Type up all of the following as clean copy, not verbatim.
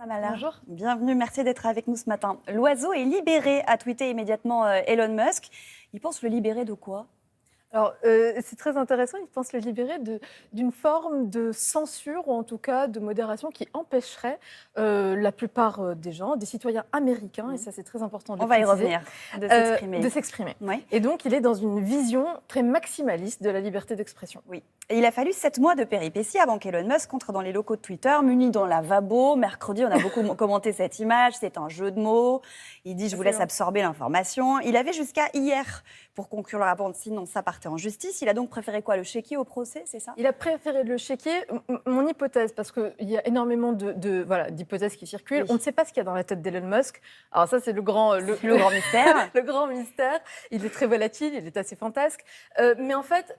Samala. Bonjour. Bienvenue, merci d'être avec nous ce matin. L'oiseau est libéré, a tweeté immédiatement Elon Musk. Il pense le libérer de quoi ? Alors, c'est très intéressant, il pense le libérer d'une forme de censure, ou en tout cas de modération, qui empêcherait la plupart des gens, des citoyens américains, et ça c'est très important de le On va y préciser, revenir, de s'exprimer. de s'exprimer. Oui. Et donc, il est dans une vision très maximaliste de la liberté d'expression. Oui. Et il a fallu 7 mois de péripéties avant qu'Elon Musk entre dans les locaux de Twitter, muni d'un lavabo. Mercredi, on a beaucoup commenté cette image, c'est un jeu de mots. Il dit « je vous laisse absorber l'information ». Il avait jusqu'à hier pour conclure le rapport, sinon ça partait en justice. Il a donc préféré quoi, le chéquier au procès, c'est ça ? Il a préféré le chéquier. Mon hypothèse, parce qu'il y a énormément d'hypothèses qui circulent, on ne sait pas ce qu'il y a dans la tête d'Elon Musk. Alors ça, c'est le grand mystère. Le grand mystère. Il est très volatile, il est assez fantasque. Mais en fait,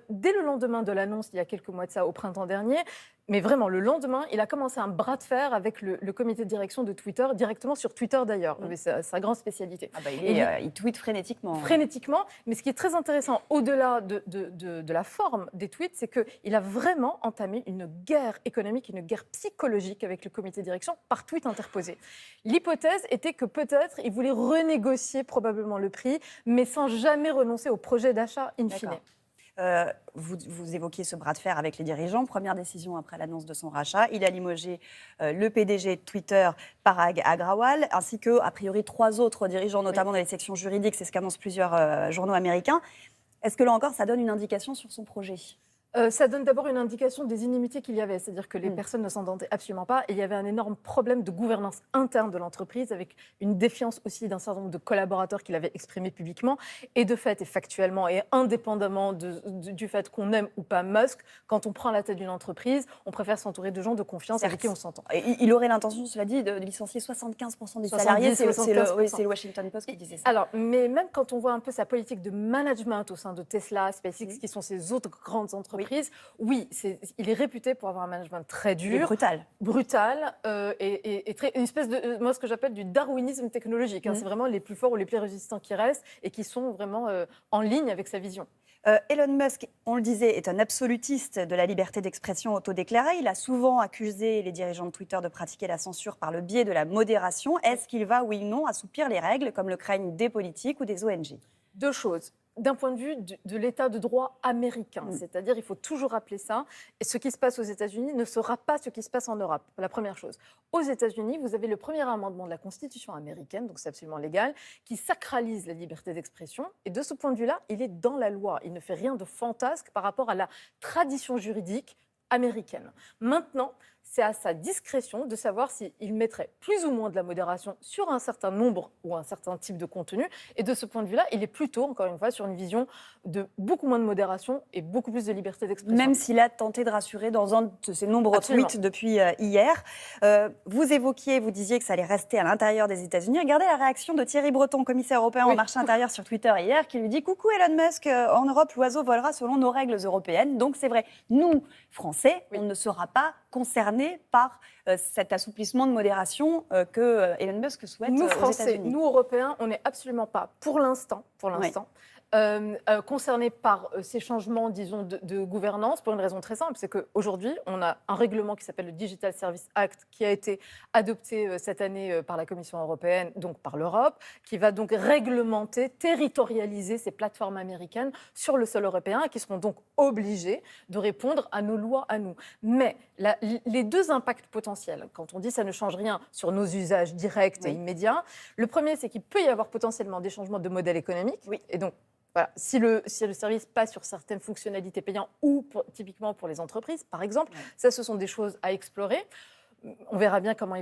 dès le lendemain de l'annonce, il y a quelques mois de ça, au printemps dernier, mais vraiment, le lendemain, il a commencé un bras de fer avec le comité de direction de Twitter, directement sur Twitter d'ailleurs. C'est sa grande spécialité. Ah bah, il tweet frénétiquement. Frénétiquement. Mais ce qui est très intéressant, au-delà de la forme des tweets, c'est qu'il a vraiment entamé une guerre économique, une guerre psychologique avec le comité de direction par tweet interposé. L'hypothèse était que peut-être il voulait renégocier probablement le prix, mais sans jamais renoncer au projet d'achat in fine. Vous évoquiez ce bras de fer avec les dirigeants. Première décision après l'annonce de son rachat. Il a limogé le PDG de Twitter, Parag Agrawal, ainsi que, a priori, 3 autres dirigeants, notamment dans les sections juridiques. C'est ce qu'annoncent plusieurs journaux américains. Est-ce que là encore, ça donne une indication sur son projet ? Ça donne d'abord une indication des inimitiés qu'il y avait, c'est-à-dire que les personnes ne s'entendaient absolument pas, et il y avait un énorme problème de gouvernance interne de l'entreprise, avec une défiance aussi d'un certain nombre de collaborateurs qu'il avait exprimé publiquement, et de fait et factuellement, et indépendamment du fait qu'on aime ou pas Musk, quand on prend la tête d'une entreprise, on préfère s'entourer de gens de confiance avec qui on s'entend. Et il aurait l'intention, cela dit, de licencier 75% des salariés, c'est le Washington Post qui disait ça. Alors, mais même quand on voit un peu sa politique de management au sein de Tesla, SpaceX, qui sont ses autres grandes entreprises, oui, il est réputé pour avoir un management très dur. Brutal, et une espèce de, moi, ce que j'appelle du darwinisme technologique. C'est vraiment les plus forts ou les plus résistants qui restent et qui sont vraiment en ligne avec sa vision. Elon Musk, on le disait, est un absolutiste de la liberté d'expression autodéclarée. Il a souvent accusé les dirigeants de Twitter de pratiquer la censure par le biais de la modération. Est-ce qu'il va, oui ou non, assouplir les règles, comme le craignent des politiques ou des ONG ? 2 choses. D'un point de vue de l'état de droit américain, c'est-à-dire il faut toujours rappeler ça, et ce qui se passe aux États-Unis ne sera pas ce qui se passe en Europe, la première chose. Aux États-Unis, vous avez le premier amendement de la Constitution américaine, donc c'est absolument légal, qui sacralise la liberté d'expression, et de ce point de vue-là, il est dans la loi. Il ne fait rien de fantasque par rapport à la tradition juridique américaine. Maintenant, c'est à sa discrétion de savoir s'il mettrait plus ou moins de la modération sur un certain nombre ou un certain type de contenu. Et de ce point de vue-là, il est plutôt, encore une fois, sur une vision de beaucoup moins de modération et beaucoup plus de liberté d'expression. Même s'il a tenté de rassurer dans un de ses nombreux tweets depuis hier. Vous disiez que ça allait rester à l'intérieur des États-Unis. Regardez la réaction de Thierry Breton, commissaire européen au marché intérieur sur Twitter hier, qui lui dit « Coucou Elon Musk, en Europe, l'oiseau volera selon nos règles européennes. » Donc c'est vrai, nous, Français, on ne sera pas concernés par cet assouplissement de modération que Elon Musk souhaite nous, aux Français, États-Unis. Nous, Européens, on n'est absolument pas, pour l'instant, concernés par ces changements, disons, de gouvernance, pour une raison très simple, c'est qu'aujourd'hui, on a un règlement qui s'appelle le Digital Service Act, qui a été adopté cette année par la Commission européenne, donc par l'Europe, qui va donc réglementer, territorialiser ces plateformes américaines sur le sol européen, et qui seront donc obligées de répondre à nos lois à nous. Mais les 2 impacts potentiels, quand on dit ça ne change rien sur nos usages directs et immédiats, le premier, c'est qu'il peut y avoir potentiellement des changements de modèle économique, et donc voilà, si le service passe sur certaines fonctionnalités payantes ou typiquement pour les entreprises, par exemple, ça, ce sont des choses à explorer. On verra bien comment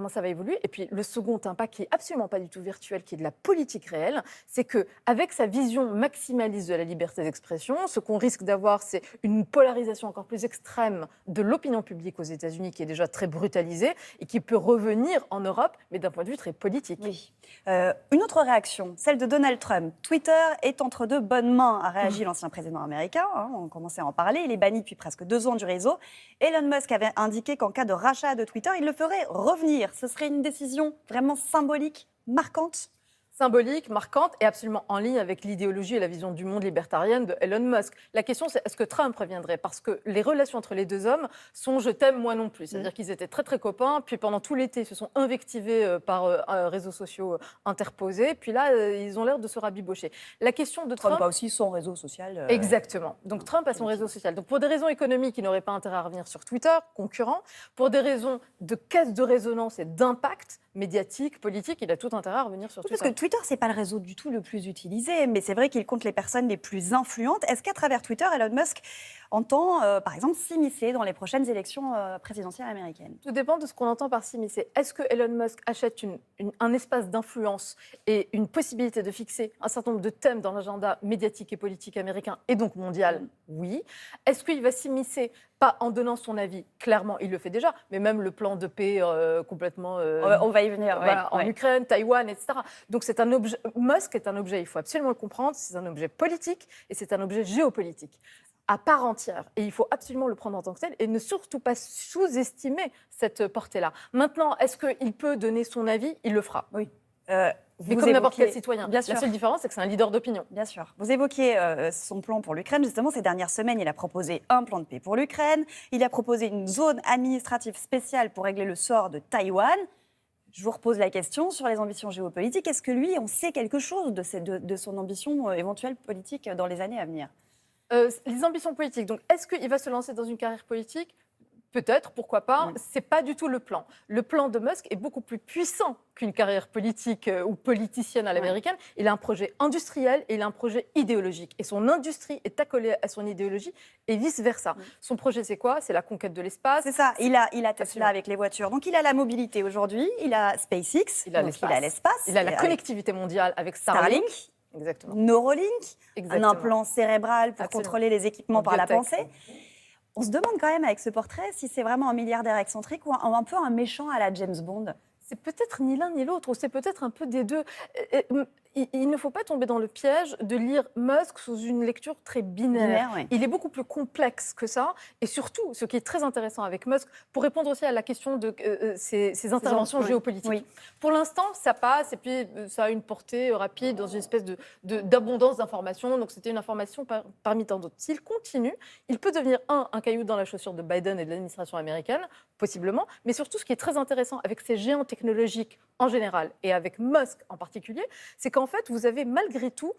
ça va évoluer. Et puis, le second impact, qui n'est absolument pas du tout virtuel, qui est de la politique réelle, c'est qu'avec sa vision maximaliste de la liberté d'expression, ce qu'on risque d'avoir, c'est une polarisation encore plus extrême de l'opinion publique aux États-Unis, qui est déjà très brutalisée et qui peut revenir en Europe, mais d'un point de vue très politique. Oui. Une autre réaction, celle de Donald Trump. Twitter est entre 2 bonnes mains, a réagi l'ancien président américain. On commençait à en parler. Il est banni depuis presque 2 ans du réseau. Elon Musk avait indiqué qu'en cas de rachat de Twitter, il le ferait revenir. Ce serait une décision vraiment symbolique, marquante ? symbolique, marquante et absolument en ligne avec l'idéologie et la vision du monde libertarienne de Elon Musk. La question, c'est est-ce que Trump reviendrait? Parce que les relations entre les deux hommes sont je t'aime, moi non plus. C'est-à-dire qu'ils étaient très, très copains, puis pendant tout l'été, ils se sont invectivés par réseaux sociaux interposés, puis là, ils ont l'air de se rabibocher. La question de Trump a aussi son réseau social. Exactement. Donc Trump a son réseau social. Donc pour des raisons économiques, il n'aurait pas intérêt à revenir sur Twitter, concurrent. Pour des raisons de caisse de résonance et d'impact médiatique, politique, il a tout intérêt à revenir sur Twitter. Parce que Twitter, c'est pas le réseau du tout le plus utilisé, mais c'est vrai qu'il compte les personnes les plus influentes. Est-ce qu'à travers Twitter, Elon Musk entend, par exemple, s'immiscer dans les prochaines élections présidentielles américaines? Tout dépend de ce qu'on entend par s'immiscer. Est-ce que Elon Musk achète un espace d'influence et une possibilité de fixer un certain nombre de thèmes dans l'agenda médiatique et politique américain et donc mondial? Oui. Est-ce qu'il va s'immiscer? Pas en donnant son avis, clairement, il le fait déjà, mais même le plan de paix complètement... on va y venir, voilà, en Ukraine, Taïwan, etc. Donc c'est un objet, Musk est un objet, il faut absolument le comprendre, c'est un objet politique et c'est un objet géopolitique à part entière. Et il faut absolument le prendre en tant que tel et ne surtout pas sous-estimer cette portée-là. Maintenant, est-ce qu'il peut donner son avis? Il le fera. Oui. Mais comme n'importe quel citoyen. Bien sûr. La seule différence, c'est que c'est un leader d'opinion. Bien sûr. Vous évoquiez son plan pour l'Ukraine. Justement, ces dernières semaines, il a proposé un plan de paix pour l'Ukraine. Il a proposé une zone administrative spéciale pour régler le sort de Taïwan. Je vous repose la question sur les ambitions géopolitiques. Est-ce que lui, on sait quelque chose de son ambition éventuelle politique dans les années à venir? Les ambitions politiques. Donc, est-ce qu'il va se lancer dans une carrière politique? Peut-être, pourquoi pas. C'est pas du tout le plan. Le plan de Musk est beaucoup plus puissant qu'une carrière politique ou politicienne à l'américaine. Il a un projet industriel et il a un projet idéologique. Et son industrie est accolée à son idéologie et vice-versa. Son projet, c'est quoi? C'est la conquête de l'espace. C'est ça. Il a Tesla avec les voitures. Donc, il a la mobilité aujourd'hui. Il a SpaceX. Il a l'espace. Il a la connectivité mondiale avec Starlink. Exactement. Neuralink. Exactement. Un implant cérébral pour contrôler les équipements par la pensée. On se demande quand même avec ce portrait si c'est vraiment un milliardaire excentrique ou un peu un méchant à la James Bond. C'est peut-être ni l'un ni l'autre, ou c'est peut-être un peu des deux. Il ne faut pas tomber dans le piège de lire Musk sous une lecture très binaire. Oui. Il est beaucoup plus complexe que ça. Et surtout, ce qui est très intéressant avec Musk, pour répondre aussi à la question de ses interventions géopolitiques. Oui. Pour l'instant, ça passe et puis ça a une portée rapide dans une espèce d'abondance d'informations. Donc c'était une information parmi tant d'autres. S'il continue, il peut devenir un caillou dans la chaussure de Biden et de l'administration américaine, possiblement. Mais surtout, ce qui est très intéressant avec ces géants technologiques en général et avec Musk en particulier, c'est qu'en fait, vous avez malgré tout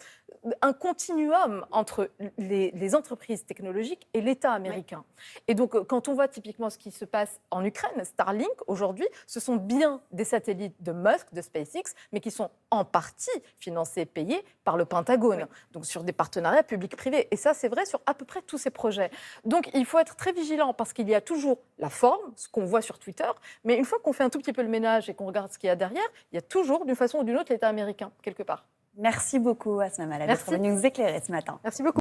un continuum entre les entreprises technologiques et l'État américain. Oui. Et donc, quand on voit typiquement ce qui se passe en Ukraine, Starlink, aujourd'hui, ce sont bien des satellites de Musk, de SpaceX, mais qui sont en partie financés, payés par le Pentagone, oui. Donc sur des partenariats publics-privés. Et ça, c'est vrai sur à peu près tous ces projets. Donc, il faut être très vigilant parce qu'il y a toujours la forme, ce qu'on voit sur Twitter, mais une fois qu'on fait un tout petit peu le ménage et qu'on regarde ce qu'il y a derrière, il y a toujours, d'une façon ou d'une autre, l'État américain, quelque part. Merci beaucoup, Asma Mallah, d'être venue nous éclairer ce matin. Merci beaucoup.